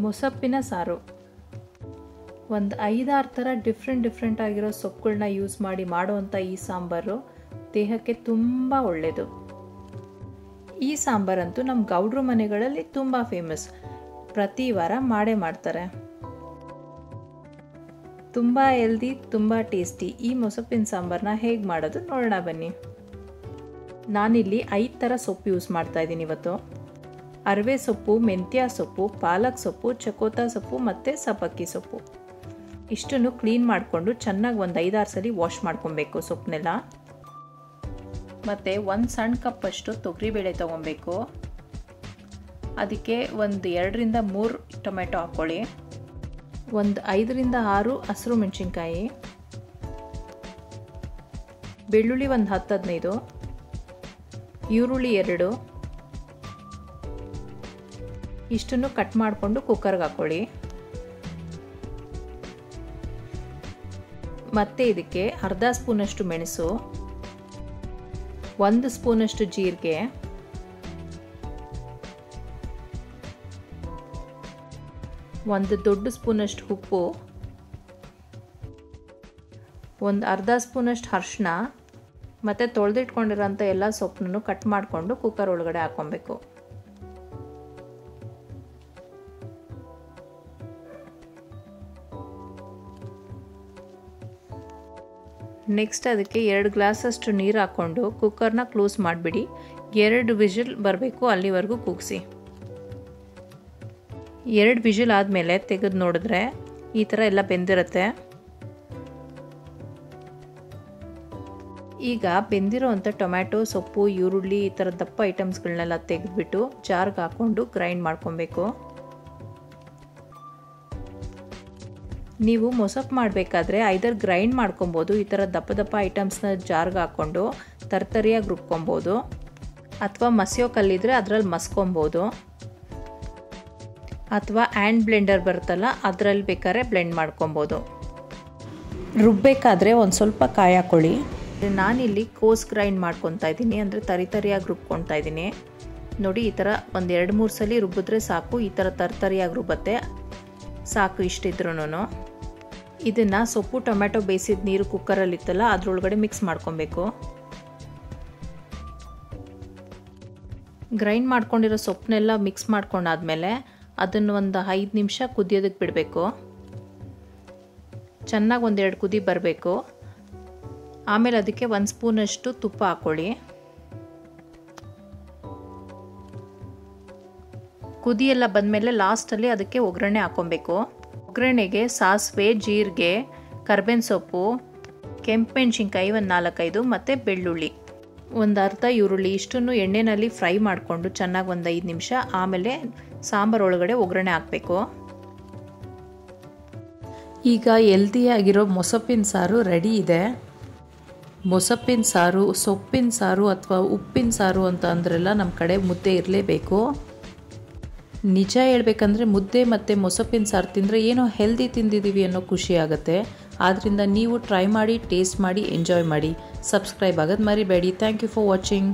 ಮೊಸಪ್ಪಿನ ಸಾರು. ಒಂದು 5-6 ಥರ ಡಿಫ್ರೆಂಟ್ ಆಗಿರೋ ಸೊಪ್ಪುಗಳನ್ನ ಯೂಸ್ ಮಾಡಿ ಮಾಡುವಂಥ ಈ ಸಾಂಬಾರು ದೇಹಕ್ಕೆ ತುಂಬ ಒಳ್ಳೆಯದು. ಈ ಸಾಂಬಾರಂತೂ ನಮ್ಮ ಗೌಡ್ರ ಮನೆಗಳಲ್ಲಿ ತುಂಬ ಫೇಮಸ್. ಪ್ರತಿ ವಾರ ಮಾಡೇ ಮಾಡ್ತಾರೆ. ತುಂಬ ಹೆಲ್ದಿ, ತುಂಬ ಟೇಸ್ಟಿ ಈ ಮೊಸಪ್ಪಿನ ಸಾಂಬಾರನ್ನ ಹೇಗೆ ಮಾಡೋದು ನೋಡೋಣ ಬನ್ನಿ. ನಾನಿಲ್ಲಿ 5 ಥರ ಸೊಪ್ಪು ಯೂಸ್ ಮಾಡ್ತಾ ಇದ್ದೀನಿ ಇವತ್ತು. ಅರವೆ ಸೊಪ್ಪು, ಮೆಂತ್ಯ ಸೊಪ್ಪು, ಪಾಲಕ್ ಸೊಪ್ಪು, ಚಕೋತ ಸೊಪ್ಪು ಮತ್ತು ಸಬ್ಬಕ್ಕಿ ಸೊಪ್ಪು. ಇಷ್ಟನ್ನು ಕ್ಲೀನ್ ಮಾಡಿಕೊಂಡು ಚೆನ್ನಾಗಿ ಒಂದು 5-6 ಸಲ ವಾಶ್ ಮಾಡ್ಕೊಬೇಕು ಸೊಪ್ಪನ್ನೆಲ್ಲ. ಮತ್ತು 1 ಸಣ್ಣ ಕಪ್ಪಷ್ಟು ತೊಗರಿಬೇಳೆ ತೊಗೊಬೇಕು. ಅದಕ್ಕೆ ಒಂದು 2ರಿಂದ 3 ಟೊಮೆಟೊ ಹಾಕ್ಕೊಳ್ಳಿ. ಒಂದು 5ರಿಂದ 6 ಹಸಿರು ಮೆಣಸಿನ್ಕಾಯಿ, ಬೆಳ್ಳುಳ್ಳಿ ಒಂದು 10-15, ಈರುಳ್ಳಿ 2. ಇಷ್ಟನ್ನು ಕಟ್ ಮಾಡಿಕೊಂಡು ಕುಕ್ಕರ್ಗೆ ಹಾಕ್ಕೊಳ್ಳಿ. ಮತ್ತು ಇದಕ್ಕೆ ಅರ್ಧ ಸ್ಪೂನಷ್ಟು ಮೆಣಸು, 1 ಸ್ಪೂನಷ್ಟು ಜೀರಿಗೆ, ಒಂದು ದೊಡ್ಡ ಸ್ಪೂನಷ್ಟು ಉಪ್ಪು, ಒಂದು ಅರ್ಧ ಸ್ಪೂನಷ್ಟು ಅರಿಶಿನ ಮತ್ತು ತೊಳೆದಿಟ್ಕೊಂಡಿರೋಂಥ ಎಲ್ಲ ಸೊಪ್ಪನ್ನು ಕಟ್ ಮಾಡಿಕೊಂಡು ಕುಕ್ಕರ್ ಒಳಗಡೆ ಹಾಕ್ಕೊಬೇಕು. ನೆಕ್ಸ್ಟ್ ಅದಕ್ಕೆ 2 ಗ್ಲಾಸಷ್ಟು ನೀರು ಹಾಕ್ಕೊಂಡು ಕುಕ್ಕರ್ನ ಕ್ಲೋಸ್ ಮಾಡಿಬಿಡಿ. 2 ವಿಜಿಲ್ ಬರಬೇಕು, ಅಲ್ಲಿವರೆಗೂ ಕೂಗಿಸಿ. 2 ವಿಜಿಲ್ ಆದಮೇಲೆ ತೆಗೆದು ನೋಡಿದ್ರೆ ಈ ಥರ ಎಲ್ಲ ಬೆಂದಿರುತ್ತೆ. ಈಗ ಬೆಂದಿರೋವಂಥ ಟೊಮ್ಯಾಟೊ, ಸೊಪ್ಪು, ಈರುಳ್ಳಿ ಈ ಥರ ದಪ್ಪ ಐಟಮ್ಸ್ಗಳನ್ನೆಲ್ಲ ತೆಗೆದುಬಿಟ್ಟು ಜಾರ್ಗೆ ಹಾಕ್ಕೊಂಡು ಗ್ರೈಂಡ್ ಮಾಡ್ಕೊಬೇಕು. ನೀವು ಮೊಸಪ್ಪು ಮಾಡಬೇಕಾದ್ರೆ ಐದರ್ ಗ್ರೈಂಡ್ ಮಾಡ್ಕೊಬೋದು, ಈ ಥರ ದಪ್ಪ ಐಟಮ್ಸ್ನ ಜಾರ್ಗೆ ಹಾಕ್ಕೊಂಡು ತರ್ತರಿಯಾಗಿ ರುಬ್ಕೊಬೋದು, ಅಥವಾ ಮಸಿಯೋ ಕಲ್ಲಿದ್ರೆ ಅದರಲ್ಲಿ ಮಸ್ಕೊಬೋದು, ಅಥವಾ ಹ್ಯಾಂಡ್ ಬ್ಲೆಂಡರ್ ಬರುತ್ತಲ್ಲ ಅದರಲ್ಲಿ ಬೇಕಾದ್ರೆ ಬ್ಲೆಂಡ್ ಮಾಡ್ಕೊಬೋದು. ರುಬ್ಬಬೇಕಾದ್ರೆ ಒಂದು ಸ್ವಲ್ಪ ಕಾಯಿ ಹಾಕ್ಕೊಳ್ಳಿ. ನಾನಿಲ್ಲಿ ಕೋಸ್ ಗ್ರೈಂಡ್ ಮಾಡ್ಕೊತಾ ಇದ್ದೀನಿ, ಅಂದರೆ ತರಿಯಾಗಿ ರುಬ್ಕೊತಾ ಇದ್ದೀನಿ. ನೋಡಿ, ಈ ಥರ ಒಂದು 2-3 ಸಲ ರುಬ್ಬಿದ್ರೆ ಸಾಕು. ಈ ಥರ ತರಿಯಾಗಿ ರುಬ್ಬತ್ತೆ ಸಾಕು ಇಷ್ಟಿದ್ರೂ. ಇದನ್ನು ಸೊಪ್ಪು ಟೊಮೆಟೊ ಬೇಯಿಸಿದ ನೀರು ಕುಕ್ಕರಲ್ಲಿತ್ತಲ್ಲ ಅದರೊಳಗಡೆ ಮಿಕ್ಸ್ ಮಾಡ್ಕೊಬೇಕು. ಗ್ರೈಂಡ್ ಮಾಡ್ಕೊಂಡಿರೋ ಸೊಪ್ಪನ್ನೆಲ್ಲ ಮಿಕ್ಸ್ ಮಾಡ್ಕೊಂಡಾದ್ಮೇಲೆ ಅದನ್ನು ಒಂದು 5 ನಿಮಿಷ ಕುದಿಯೋದಕ್ಕೆ ಬಿಡಬೇಕು. ಚೆನ್ನಾಗಿ 1-2 ಕುದಿ ಬರಬೇಕು. ಆಮೇಲೆ ಅದಕ್ಕೆ 1 ಸ್ಪೂನಷ್ಟು ತುಪ್ಪ ಹಾಕ್ಕೊಳ್ಳಿ. ಕುದಿಯೆಲ್ಲ ಬಂದಮೇಲೆ ಲಾಸ್ಟಲ್ಲಿ ಅದಕ್ಕೆ ಒಗ್ಗರಣೆ ಹಾಕ್ಕೊಬೇಕು. ಒಗ್ಗರಣೆಗೆ ಸಾಸಿವೆ, ಜೀರಿಗೆ, ಕರ್ಬೇವಿನ ಸೊಪ್ಪು, ಕೆಂಪು ಮೆಣಸಿನ್ಕಾಯಿ ಒಂದು 4-5 ಮತ್ತು ಬೆಳ್ಳುಳ್ಳಿ ಒಂದು ಅರ್ಧ ಈರುಳ್ಳಿ ಇಷ್ಟನ್ನು ಎಣ್ಣೆಯಲ್ಲಿ ಫ್ರೈ ಮಾಡಿಕೊಂಡು ಚೆನ್ನಾಗಿ ಒಂದು 5 ನಿಮಿಷ ಆಮೇಲೆ ಸಾಂಬಾರು ಒಳಗಡೆ ಒಗ್ಗರಣೆ ಹಾಕಬೇಕು. ಈಗ ಹೆಲ್ದಿಯಾಗಿರೋ ಮೊಸಪ್ಪಿನ ಸಾರು ರೆಡಿ ಇದೆ. ಮೊಸಪ್ಪಿನ ಸಾರು, ಸೊಪ್ಪಿನ ಸಾರು ಅಥವಾ ಉಪ್ಪಿನ ಸಾರು ಅಂತ ಅಂದ್ರೆಲ್ಲ ನಮ್ಮ ಕಡೆ ಮುದ್ದೆ ಇರಲೇಬೇಕು. ನಿಜ ಹೇಳ್ಬೇಕಂದ್ರೆ ಮುದ್ದೆ ಮತ್ತು ಮೊಸಪ್ಪಿನ ಸಾರು ತಿಂದರೆ ಏನೋ ಹೆಲ್ದಿ ತಿಂದಿದ್ದೀವಿ ಅನ್ನೋ ಖುಷಿ ಆಗುತ್ತೆ. ಆದ್ದರಿಂದ ನೀವು ಟ್ರೈ ಮಾಡಿ, ಟೇಸ್ಟ್ ಮಾಡಿ, ಎಂಜಾಯ್ ಮಾಡಿ. ಸಬ್ಸ್ಕ್ರೈಬ್ ಆಗೋದು ಮರಿಬೇಡಿ. Thank you for watching.